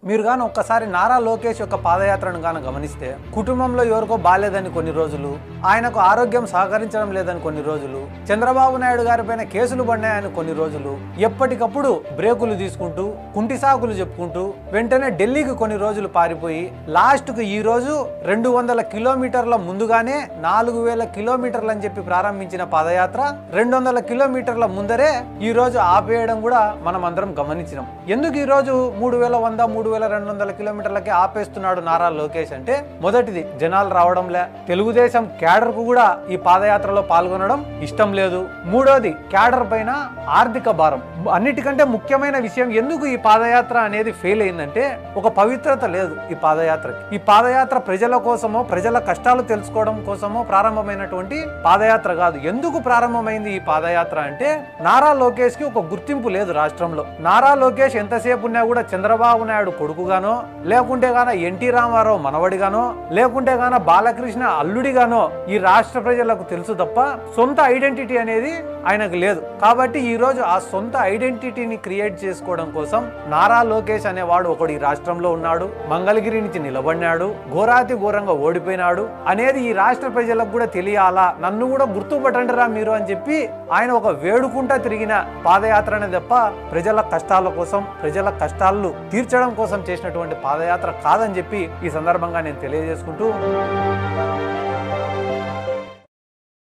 మీరు గాని ఒక్కసారి నారా లోకేష్ యొక్క పాదయాత్రను గాను గమనిస్తే కుటుంబంలో ఎవరికో బాలేదని కొన్ని రోజులు, ఆయనకు ఆరోగ్యం సహకరించడం లేదని కొన్ని రోజులు, చంద్రబాబు నాయుడు గారి పైన కేసులు పడినాయని కొన్ని రోజులు ఎప్పటికప్పుడు బ్రేకులు తీసుకుంటూ కుంటి సాకులు చెప్పుకుంటూ వెంటనే ఢిల్లీకి కొన్ని రోజులు పారిపోయి లాస్ట్కు ఈ రోజు 200 కిలోమీటర్ల ముందుగానే 4000 కిలోమీటర్లు అని చెప్పి ప్రారంభించిన పాదయాత్ర 200 కిలోమీటర్ల ముందరే ఈ రోజు ఆపేయడం కూడా మనం అందరం గమనించినాం. ఎందుకు ఈ రోజు 3100 3200 కిలోమీటర్లకి ఆపేస్తున్నాడు నారా లోకేష్ అంటే, మొదటిది జనాలు రావడంలే, తెలుగుదేశం క్యాడర్ కు కూడా ఈ పాదయాత్రలో పాల్గొనడం ఇష్టం లేదు, మూడోది క్యాడర్ పైన ఆర్థిక భారం. అన్నిటికంటే ముఖ్యమైన విషయం ఎందుకు ఈ పాదయాత్ర అనేది ఫెయిల్ అయిందంటే ఒక పవిత్రత లేదు ఈ పాదయాత్రకి. ఈ పాదయాత్ర ప్రజల కోసమో ప్రజల కష్టాలు తెలుసుకోవడం కోసమో ప్రారంభమైనటువంటి పాదయాత్ర కాదు. ఎందుకు ప్రారంభమైంది ఈ పాదయాత్ర అంటే నారా లోకేష్ కి ఒక గుర్తింపు లేదు రాష్ట్రంలో. నారా లోకేష్ ఎంతసేపు ఉన్నా కూడా చంద్రబాబు నాయుడు కొడుకుగానో, లేకుంటే గాన ఎన్టీ రామారావు మనవడిగానో, లేకుంటే గాన బాలకృష్ణ అల్లుడిగానో ఈ రాష్ట్ర ప్రజలకు తెలుసు తప్ప సొంత ఐడెంటిటీ అనేది ఆయనకు లేదు. కాబట్టి ఈ రోజు ఆ సొంత ఐడెంటిటీని క్రియేట్ చేసుకోవడం కోసం నారా లోకేష్ అనేవాడు ఒకడు ఈ రాష్ట్రంలో ఉన్నాడు, మంగళగిరి నుంచి నిలబడినాడు, ఘోరాతి ఘోరంగా ఓడిపోయినాడు అనేది ఈ రాష్ట్ర ప్రజలకు కూడా తెలియాలా, నన్ను కూడా గుర్తుపట్టండిరా మీరు అని చెప్పి ఆయన ఒక వేడుకుంటా తిరిగిన పాదయాత్రనే తప్ప ప్రజల కష్టాల కోసం, ప్రజల కష్టాలను తీర్చడం కోసం చేసినటువంటి పాదయాత్ర కాదని చెప్పి ఈ సందర్భంగా నేను తెలియజేసుకుంటూ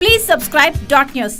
Please subscribe Dot News.